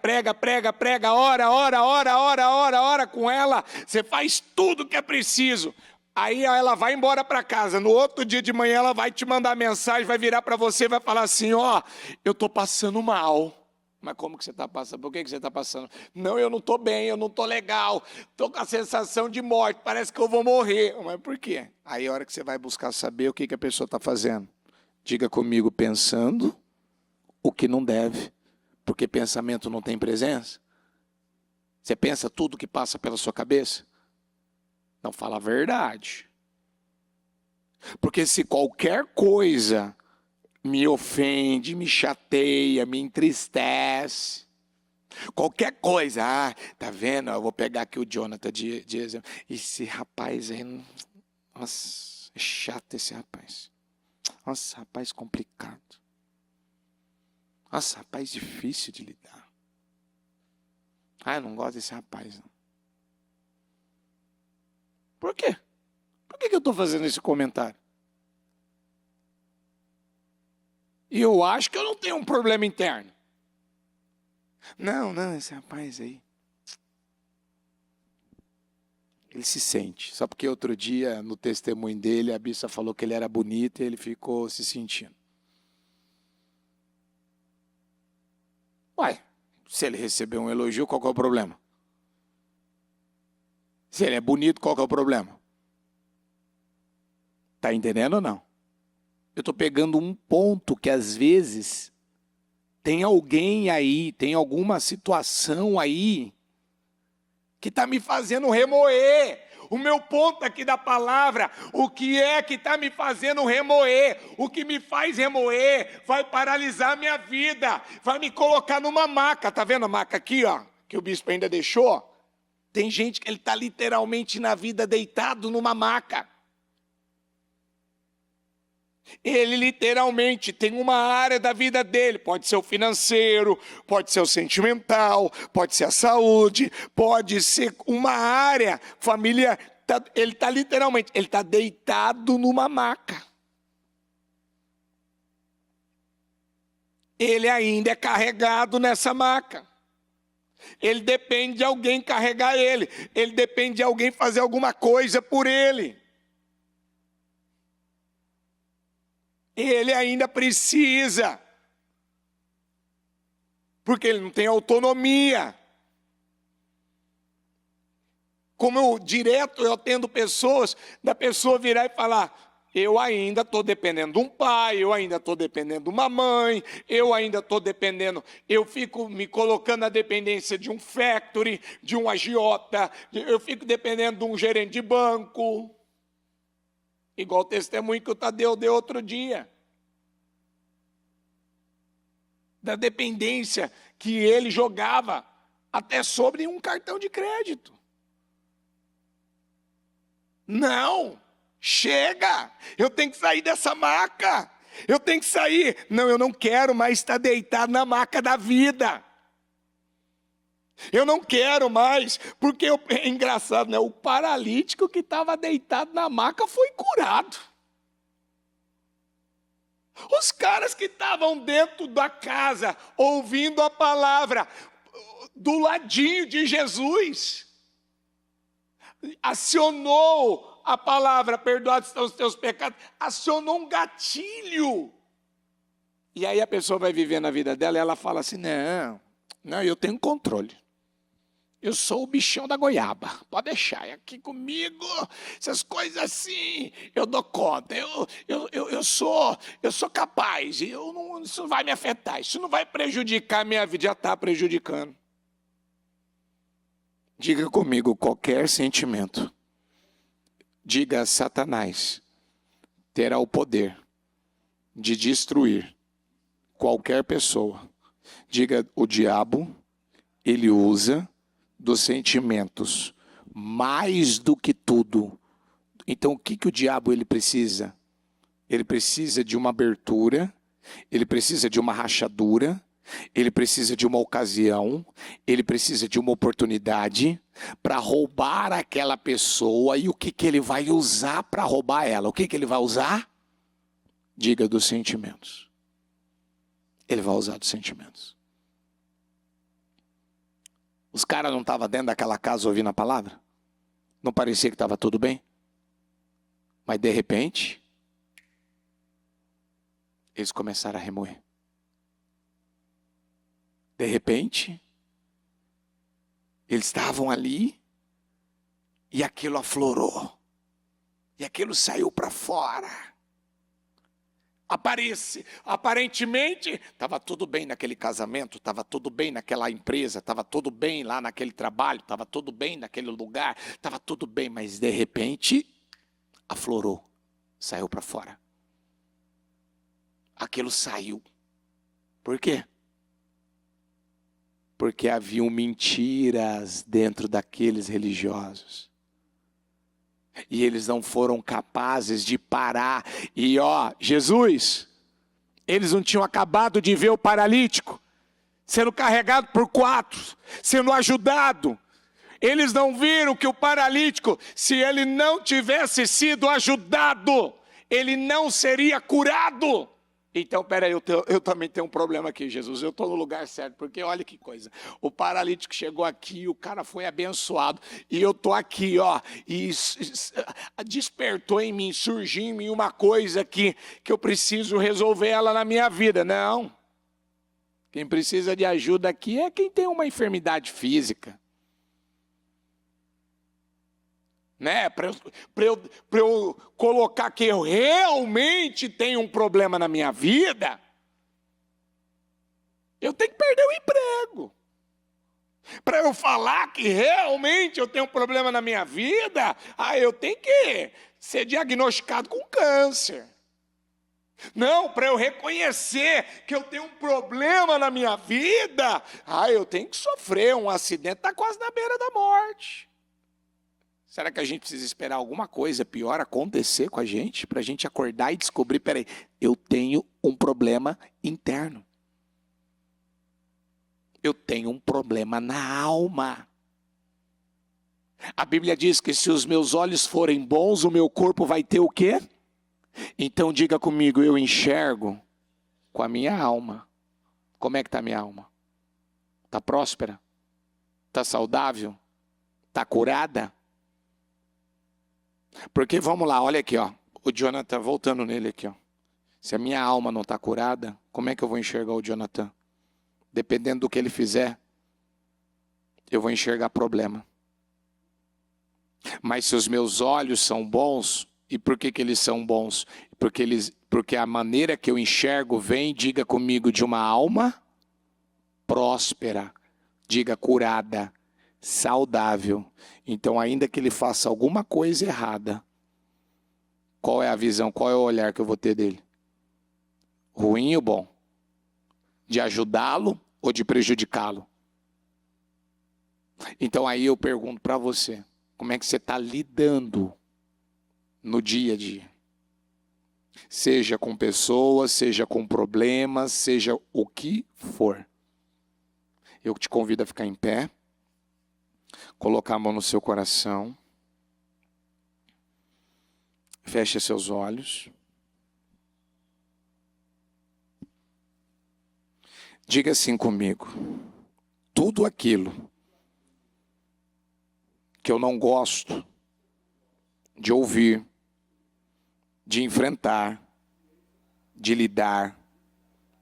ora com ela, você faz tudo que é preciso, Aí ela vai embora para casa. No outro dia de manhã ela vai te mandar mensagem, vai virar para você e vai falar assim: ó, eu tô passando mal. Mas como que você está passando? Por que você está passando? Não, eu não estou bem, eu não estou legal. Estou com a sensação de morte, parece que eu vou morrer. Mas por quê? Aí a hora que você vai buscar saber o que a pessoa está fazendo. Diga comigo, pensando o que não deve. Porque pensamento não tem presença. Você pensa tudo que passa pela sua cabeça? Não, fala a verdade. Porque se qualquer coisa me ofende, me chateia, me entristece, qualquer coisa, tá vendo? Eu vou pegar aqui o Jonathan de exemplo. Esse rapaz aí, nossa, é chato esse rapaz. Nossa, rapaz complicado. Nossa, rapaz difícil de lidar. Eu não gosto desse rapaz, não. Por quê? Por que eu estou fazendo esse comentário? E eu acho que eu não tenho um problema interno. Não, esse rapaz aí. Ele se sente. Só porque outro dia, no testemunho dele, a Bissa falou que ele era bonito e ele ficou se sentindo. Uai, se ele recebeu um elogio, qual que é o problema? Se ele é bonito, qual que é o problema? Tá entendendo ou não? Eu estou pegando um ponto que às vezes tem alguém aí, tem alguma situação aí que está me fazendo remoer. O meu ponto aqui da palavra, o que é que está me fazendo remoer? O que me faz remoer vai paralisar a minha vida, vai me colocar numa maca. Tá vendo a maca aqui, ó, que o bispo ainda deixou? Tem gente que ele está literalmente na vida deitado numa maca. Ele literalmente tem uma área da vida dele, pode ser o financeiro, pode ser o sentimental, pode ser a saúde, pode ser uma área familiar. Ele está literalmente, ele está deitado numa maca. Ele ainda é carregado nessa maca. Ele depende de alguém carregar ele. Ele depende de alguém fazer alguma coisa por ele. Ele ainda precisa, porque ele não tem autonomia. Como eu atendo pessoas, da pessoa virar e falar: eu ainda estou dependendo de um pai, eu ainda estou dependendo de uma mãe, eu ainda estou dependendo, eu fico me colocando na dependência de um factory, de um agiota, eu fico dependendo de um gerente de banco. Igual o testemunho que o Tadeu deu outro dia. Da dependência que ele jogava até sobre um cartão de crédito. Não, chega, eu tenho que sair dessa maca. Eu tenho que sair. Não, eu não quero mais estar deitado na maca da vida. Eu não quero mais, porque é engraçado, né? O paralítico que estava deitado na maca foi curado. Os caras que estavam dentro da casa, ouvindo a palavra, do ladinho de Jesus, acionou a palavra, perdoados estão os teus pecados, acionou um gatilho. E aí a pessoa vai vivendo a vida dela e ela fala assim: não, eu tenho controle. Eu sou o bichão da goiaba, pode deixar, é aqui comigo, essas coisas assim, eu dou conta, eu sou capaz, isso não vai me afetar, isso não vai prejudicar a minha vida, já está prejudicando. Diga comigo, qualquer sentimento, diga: Satanás terá o poder de destruir qualquer pessoa. Diga: o diabo, ele usa dos sentimentos, mais do que tudo. Então o que o diabo ele precisa? Ele precisa de uma abertura, ele precisa de uma rachadura, ele precisa de uma ocasião, ele precisa de uma oportunidade para roubar aquela pessoa. E o que ele vai usar para roubar ela? O que ele vai usar? Diga: dos sentimentos. Ele vai usar dos sentimentos. Os caras não estavam dentro daquela casa ouvindo a palavra? Não parecia que estava tudo bem? Mas de repente, eles começaram a remoer. De repente, eles estavam ali e aquilo aflorou. E aquilo saiu para fora. Aparentemente, estava tudo bem naquele casamento, estava tudo bem naquela empresa, estava tudo bem lá naquele trabalho, estava tudo bem naquele lugar, estava tudo bem, mas de repente, aflorou, saiu para fora. Aquilo saiu. Por quê? Porque haviam mentiras dentro daqueles religiosos. E eles não foram capazes de parar. E Jesus, eles não tinham acabado de ver o paralítico sendo carregado por 4, sendo ajudado. Eles não viram que o paralítico, se ele não tivesse sido ajudado, ele não seria curado. Então, peraí, eu também tenho um problema aqui, Jesus. Eu estou no lugar certo, porque olha que coisa. O paralítico chegou aqui, o cara foi abençoado. E eu estou aqui, e despertou em mim, surgiu em mim uma coisa que eu preciso resolver ela na minha vida. Não. Quem precisa de ajuda aqui é quem tem uma enfermidade física. Né? Para eu colocar que eu realmente tenho um problema na minha vida, eu tenho que perder o emprego. Para eu falar que realmente eu tenho um problema na minha vida, eu tenho que ser diagnosticado com câncer. Não, para eu reconhecer que eu tenho um problema na minha vida, eu tenho que sofrer um acidente, está quase na beira da morte. Será que a gente precisa esperar alguma coisa pior acontecer com a gente para a gente acordar e descobrir, peraí, eu tenho um problema interno. Eu tenho um problema na alma. A Bíblia diz que se os meus olhos forem bons, o meu corpo vai ter o quê? Então diga comigo, eu enxergo com a minha alma. Como é que está a minha alma? Está próspera? Está saudável? Está curada? Porque vamos lá, olha aqui, o Jonathan, voltando nele aqui, se a minha alma não está curada, como é que eu vou enxergar o Jonathan? Dependendo do que ele fizer, eu vou enxergar problema. Mas se os meus olhos são bons, e por que eles são bons? Porque a maneira que eu enxergo vem, diga comigo, de uma alma próspera, diga curada, saudável. Então, ainda que ele faça alguma coisa errada, qual é a visão, qual é o olhar que eu vou ter dele? Ruim ou bom? De ajudá-lo ou de prejudicá-lo? Então, aí eu pergunto para você, como é que você está lidando no dia a dia? Seja com pessoas, seja com problemas, seja o que for. Eu te convido a ficar em pé. Colocar a mão no seu coração. Feche seus olhos. Diga assim comigo. Tudo aquilo que eu não gosto de ouvir, de enfrentar, de lidar.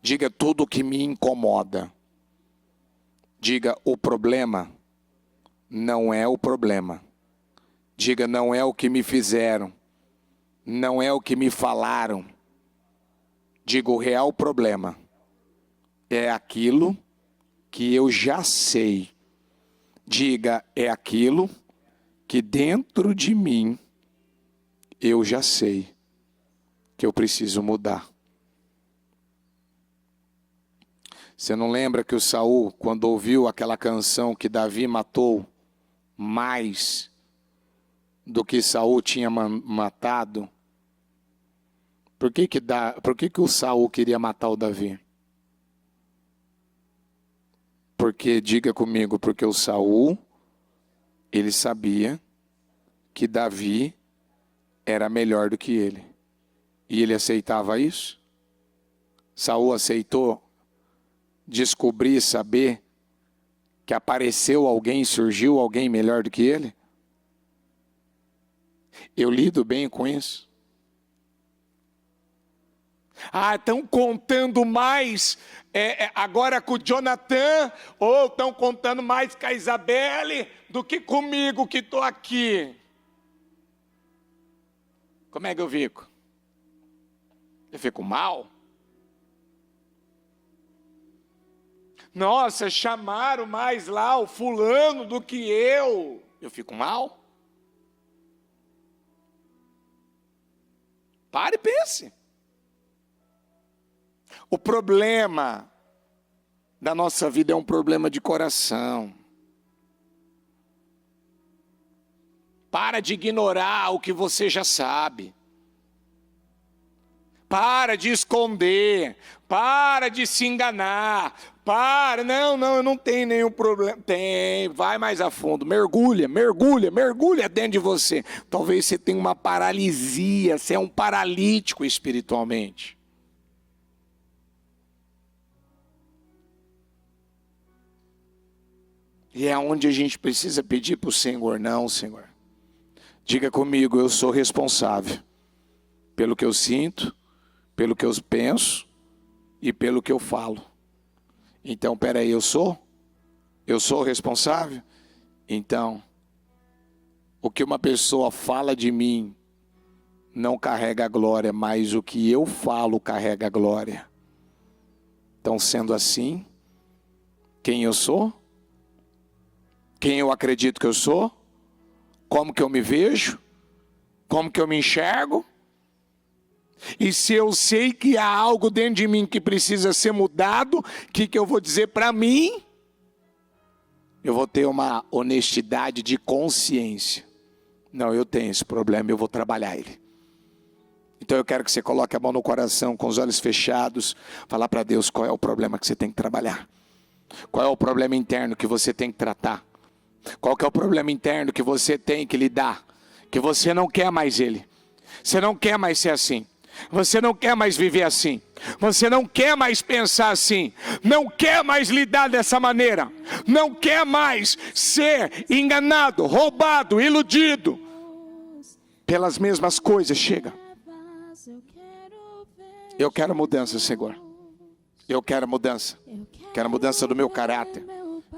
Diga tudo que me incomoda. Diga o problema. Não é o problema. Diga, não é o que me fizeram. Não é o que me falaram. Diga, o real problema é aquilo que eu já sei. Diga, é aquilo que dentro de mim eu já sei que eu preciso mudar. Você não lembra que o Saul, quando ouviu aquela canção que Davi matou mais do que Saul tinha matado? Por que o Saul queria matar o Davi? Porque, diga comigo, porque o Saul, ele sabia que Davi era melhor do que ele. E ele aceitava isso? Saul aceitou descobrir, saber que apareceu alguém, surgiu alguém melhor do que ele? Eu lido bem com isso. Ah, estão contando mais agora com o Jonathan, ou estão contando mais com a Isabelle do que comigo que estou aqui. Como é que eu fico? Eu fico mal? Nossa, chamaram mais lá o fulano do que eu. Eu fico mal? Pare e pense. O problema da nossa vida é um problema de coração. Para de ignorar o que você já sabe. Para de esconder. Para de se enganar. Não, eu não tenho nenhum problema. Tem, vai mais a fundo. Mergulha dentro de você. Talvez você tenha uma paralisia, você é um paralítico espiritualmente. E é onde a gente precisa pedir para o Senhor, não, Senhor. Diga comigo, eu sou responsável pelo que eu sinto, pelo que eu penso e pelo que eu falo. Então, peraí, eu sou responsável? Então, o que uma pessoa fala de mim não carrega a glória, mas o que eu falo carrega a glória. Então, sendo assim, quem eu sou? Quem eu acredito que eu sou? Como que eu me vejo? Como que eu me enxergo? E se eu sei que há algo dentro de mim que precisa ser mudado, o que eu vou dizer para mim? Eu vou ter uma honestidade de consciência. Não, eu tenho esse problema, eu vou trabalhar ele. Então eu quero que você coloque a mão no coração, com os olhos fechados, falar para Deus qual é o problema que você tem que trabalhar. Qual é o problema interno que você tem que tratar. Qual que é o problema interno que você tem que lidar? Que você não quer mais ele. Você não quer mais ser assim. Você não quer mais viver assim. Você não quer mais pensar assim. Não quer mais lidar dessa maneira. Não quer mais ser enganado, roubado, iludido pelas mesmas coisas. Chega. Eu quero mudança, Senhor. Eu quero mudança. Quero a mudança do meu caráter.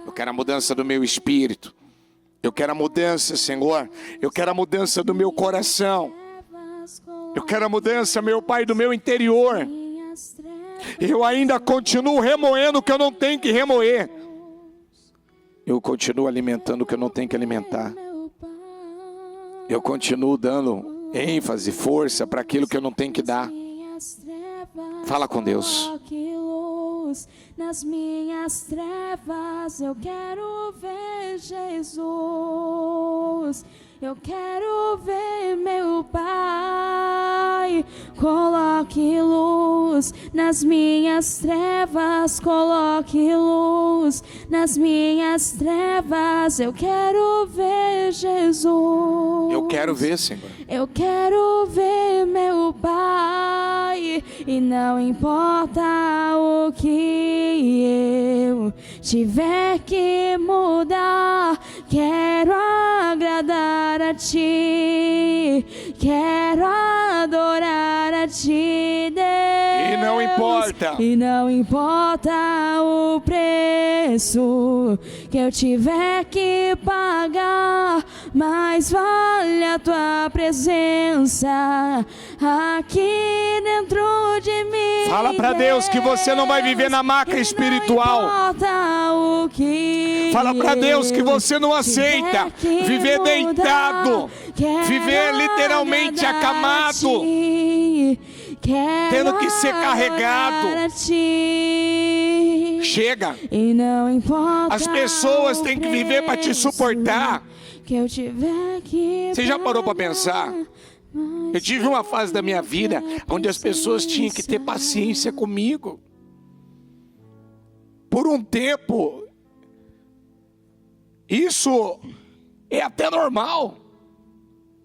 Eu quero a mudança do meu espírito. Eu quero a mudança, Senhor. Eu quero a mudança do meu coração. Eu quero a mudança, meu Pai, do meu interior. Eu ainda continuo remoendo o que eu não tenho que remoer. Eu continuo alimentando o que eu não tenho que alimentar. Eu continuo dando ênfase, força para aquilo que eu não tenho que dar. Fala com Deus. Nas minhas trevas eu quero ver Jesus. Eu quero ver meu Pai. Coloque luz nas minhas trevas. Coloque luz nas minhas trevas. Eu quero ver Jesus. Eu quero ver, Senhor. Eu quero ver meu Pai. E não importa o que eu tiver que mudar, quero agradar a Ti, quero adorar a Ti, Deus. E não importa o preço que eu tiver que pagar, mas vale a Tua presença aqui dentro de mim. Fala para Deus que você não vai viver na maca espiritual. Fala para Deus que você não aceita viver deitado, viver literalmente acamado, tendo que ser carregado. Chega. As pessoas têm que viver para te suportar. Você já parou para pensar? Eu tive uma fase da minha vida onde as pessoas tinham que ter paciência comigo. Por um tempo, isso é até normal,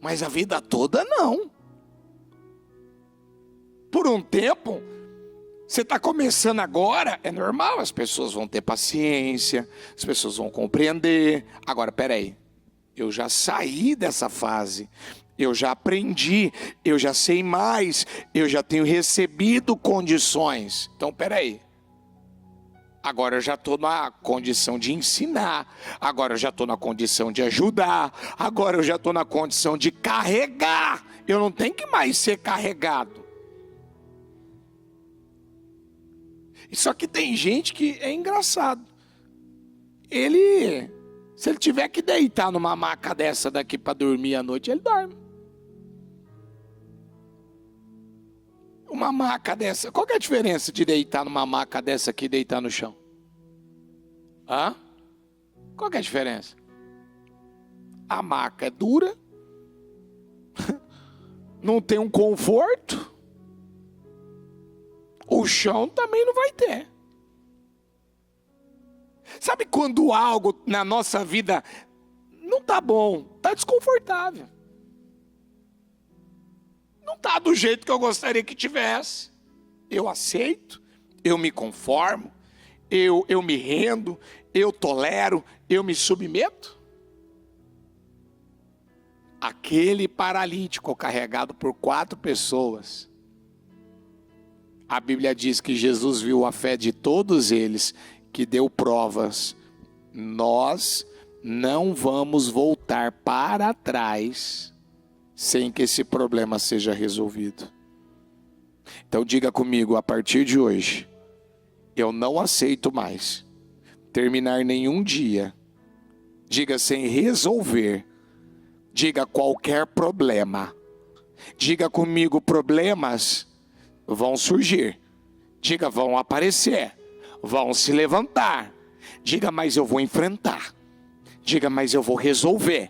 mas a vida toda não. Por um tempo, você está começando agora, é normal, as pessoas vão ter paciência, as pessoas vão compreender. Agora, peraí, eu já saí dessa fase. Eu já aprendi, eu já sei mais, eu já tenho recebido condições. Então, peraí. Agora eu já estou na condição de ensinar. Agora eu já estou na condição de ajudar. Agora eu já estou na condição de carregar. Eu não tenho que mais ser carregado. Só que tem gente que é engraçado. Se ele tiver que deitar numa maca dessa daqui para dormir à noite, ele dorme. Uma maca dessa, qual que é a diferença de deitar numa maca dessa aqui e deitar no chão? Hã? Qual que é a diferença? A maca é dura, não tem um conforto, o chão também não vai ter. Sabe quando algo na nossa vida não tá bom, tá desconfortável? Não está do jeito que eu gostaria que tivesse. Eu aceito, eu me conformo, eu me rendo, eu tolero, eu me submeto. Aquele paralítico carregado por 4 pessoas. A Bíblia diz que Jesus viu a fé de todos eles, que deu provas. Nós não vamos voltar para trás sem que esse problema seja resolvido. Então diga comigo, a partir de hoje, eu não aceito mais terminar nenhum dia, diga sem resolver, diga qualquer problema. Diga comigo, problemas vão surgir, diga vão aparecer, vão se levantar, diga mas eu vou enfrentar, diga mas eu vou resolver.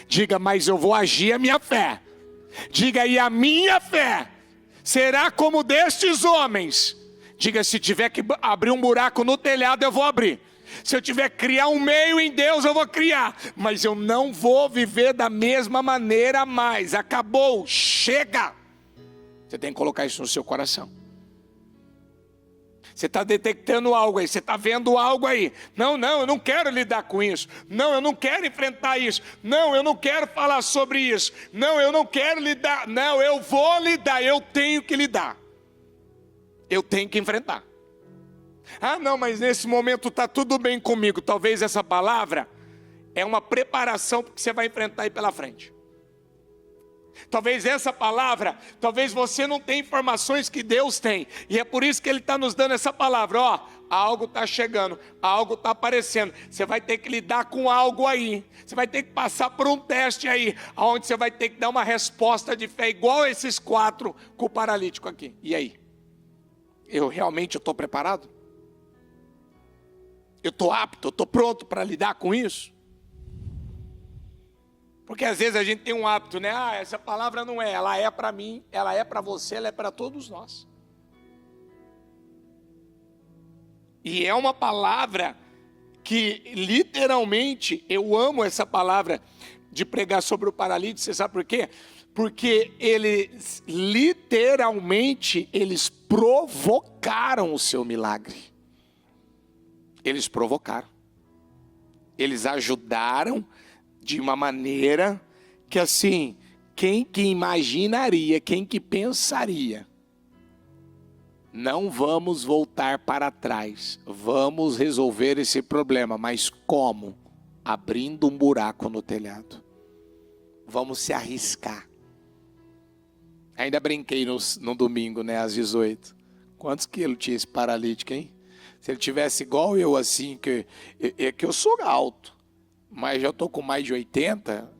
Diga, mas eu vou agir a minha fé. Diga, e a minha fé será como destes homens. Diga, se tiver que abrir um buraco no telhado, eu vou abrir. Se eu tiver que criar um meio em Deus, eu vou criar. Mas eu não vou viver da mesma maneira mais. Acabou, chega. Você tem que colocar isso no seu coração. Você está detectando algo aí, você está vendo algo aí. Não, eu não quero lidar com isso. Não, eu não quero enfrentar isso. Não, eu não quero falar sobre isso. Não, eu não quero lidar. Não, eu vou lidar, eu tenho que lidar. Eu tenho que enfrentar. Ah, não, mas nesse momento está tudo bem comigo. Talvez essa palavra é uma preparação para o que você vai enfrentar aí pela frente. Talvez essa palavra, talvez você não tenha informações que Deus tem. E é por isso que Ele está nos dando essa palavra. Ó, algo está chegando, algo está aparecendo. Você vai ter que lidar com algo aí. Você vai ter que passar por um teste aí, onde você vai ter que dar uma resposta de fé, igual esses 4 com o paralítico aqui. E aí? Eu estou preparado? Eu estou apto, eu estou pronto para lidar com isso? Porque às vezes a gente tem um hábito, né? Ah, essa palavra não é, ela é para mim, ela é para você, ela é para todos nós. E é uma palavra que literalmente, eu amo essa palavra de pregar sobre o paralítico, você sabe por quê? Porque eles literalmente, eles provocaram o seu milagre. Eles provocaram. Eles ajudaram de uma maneira que assim, quem que imaginaria, quem que pensaria? Não vamos voltar para trás, vamos resolver esse problema, mas como? Abrindo um buraco no telhado. Vamos se arriscar. Ainda brinquei no domingo, né, às 18. Quantos quilos tinha esse paralítico, hein? Se ele tivesse igual eu assim, que eu sou alto, mas já estou com mais de 80,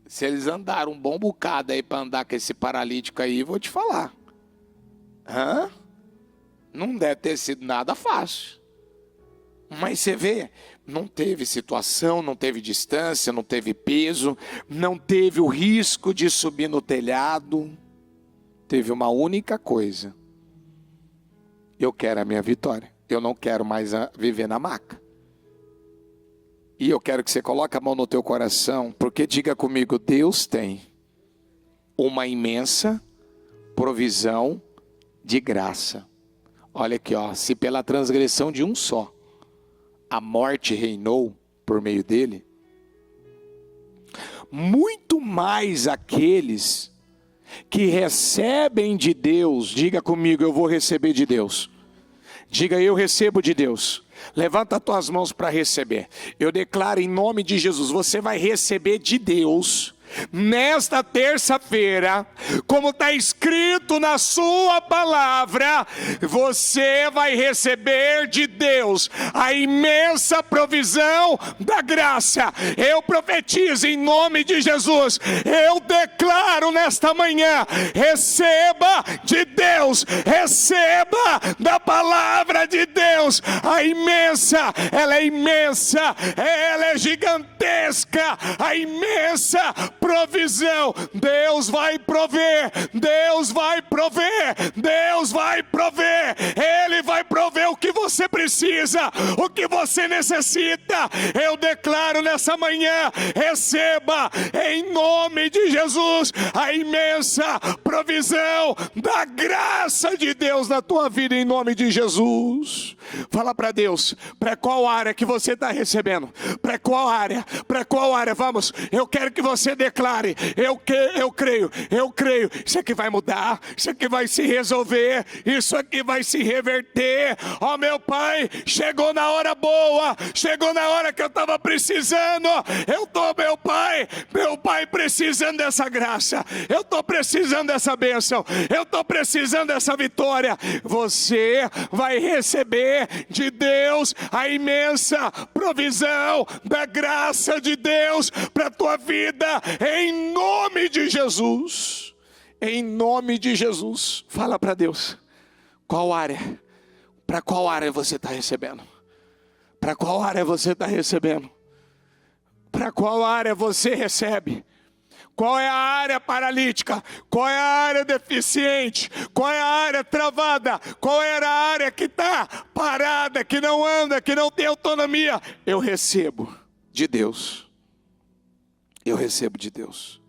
se eles andaram um bom bocado aí para andar com esse paralítico aí, vou te falar. Não deve ter sido nada fácil. Mas você vê, não teve situação, não teve distância, não teve peso, não teve o risco de subir no telhado. Teve uma única coisa. Eu quero a minha vitória. Eu não quero mais viver na maca. E eu quero que você coloque a mão no teu coração, porque diga comigo, Deus tem uma imensa provisão de graça. Olha aqui, ó, se pela transgressão de um só, a morte reinou por meio dele, muito mais aqueles que recebem de Deus. Diga comigo, eu vou receber de Deus. Diga, eu recebo de Deus. Levanta as tuas mãos para receber. Eu declaro em nome de Jesus, você vai receber de Deus nesta terça-feira, como está escrito na sua palavra, você vai receber de Deus a imensa provisão da graça. Eu profetizo em nome de Jesus, eu declaro nesta manhã, receba de Deus, receba da palavra de Deus, a imensa, ela é imensa, ela é gigantesca, a imensa provisão. Deus vai prover, Deus vai prover, Deus vai prover, Ele vai prover o que você precisa, o que você necessita. Eu declaro nessa manhã, receba em nome de Jesus a imensa provisão da graça de Deus na tua vida em nome de Jesus. Fala para Deus, para qual área que você está recebendo, para qual área, vamos, eu quero que você declare, eu creio, isso aqui vai mudar, isso aqui vai se resolver, isso aqui vai se reverter. Ó meu Pai, chegou na hora boa, chegou na hora que eu estava precisando, meu Pai precisando dessa graça, eu estou precisando dessa bênção, eu estou precisando dessa vitória. Você vai receber de Deus a imensa provisão da graça de Deus para a tua vida, em nome de Jesus. Em nome de Jesus. Fala para Deus, qual área, para qual área você está recebendo? Para qual área você está recebendo? Para qual área você recebe? Qual é a área paralítica? Qual é a área deficiente? Qual é a área travada? Qual é a área que está parada, que não anda, que não tem autonomia? Eu recebo de Deus. Eu recebo de Deus.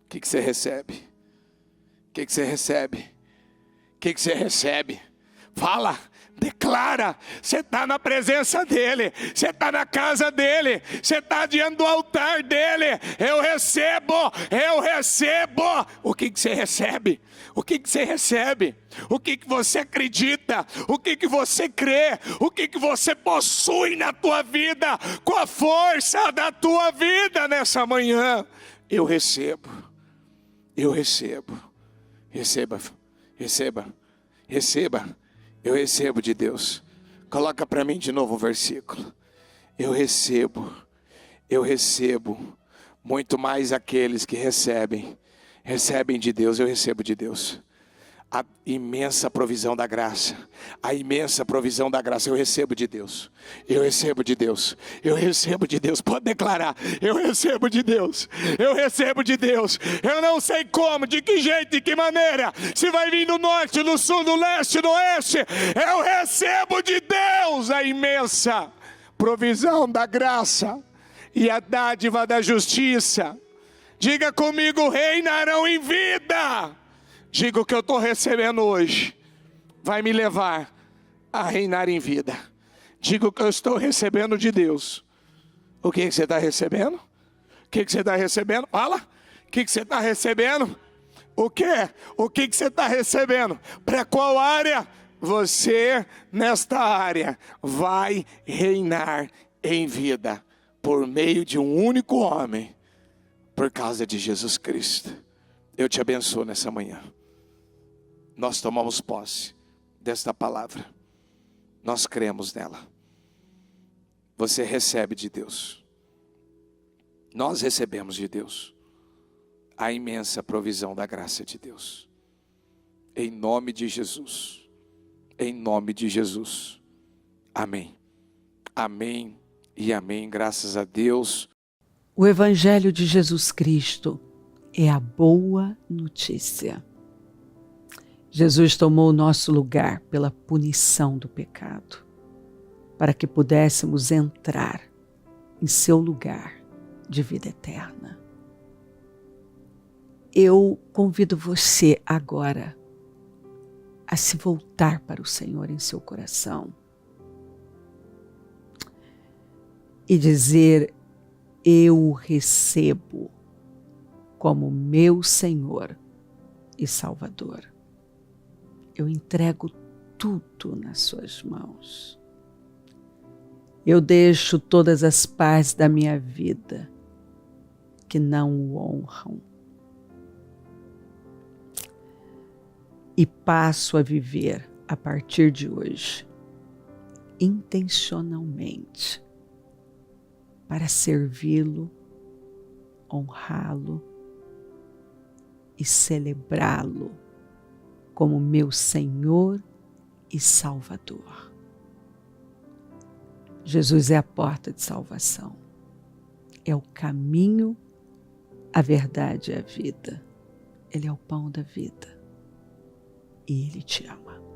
O que você recebe? O que você recebe? O que você recebe? Fala. Declara, você está na presença dEle, você está na casa dEle, você está diante do altar dEle. Eu recebo. O que você recebe? O que você recebe? O que você acredita? O que você crê? O que você possui na tua vida? Com a força da tua vida nessa manhã? Eu recebo. Receba. Eu recebo de Deus. Coloca para mim de novo o versículo. Eu recebo muito mais aqueles que recebem de Deus. Eu recebo de Deus a imensa provisão da graça, eu recebo de Deus, pode declarar, eu recebo de Deus, eu não sei como, de que jeito, de que maneira, se vai vir do norte, do sul, do leste, do oeste, eu recebo de Deus a imensa provisão da graça e a dádiva da justiça. Diga comigo, reinarão em vida. Diga, o que eu estou recebendo hoje vai me levar a reinar em vida. Diga o que eu estou recebendo de Deus. O que você está recebendo? O que você está recebendo? Fala. O que você está recebendo? O quê? O que você está recebendo? Para qual área? Você, nesta área, vai reinar em vida por meio de um único homem, por causa de Jesus Cristo. Eu te abençoo nessa manhã. Nós tomamos posse desta palavra. Nós cremos nela. Você recebe de Deus. Nós recebemos de Deus a imensa provisão da graça de Deus. Em nome de Jesus. Em nome de Jesus. Amém. Amém e amém. Graças a Deus. O Evangelho de Jesus Cristo é a boa notícia. Jesus tomou o nosso lugar pela punição do pecado, para que pudéssemos entrar em seu lugar de vida eterna. Eu convido você agora a se voltar para o Senhor em seu coração e dizer: eu o recebo como meu Senhor e Salvador. Eu entrego tudo nas suas mãos. Eu deixo todas as partes da minha vida que não o honram e passo a viver a partir de hoje intencionalmente para servi-lo, honrá-lo e celebrá-lo como meu Senhor e Salvador. Jesus é a porta de salvação, é o caminho, a verdade e a vida. Ele é o pão da vida e Ele te ama.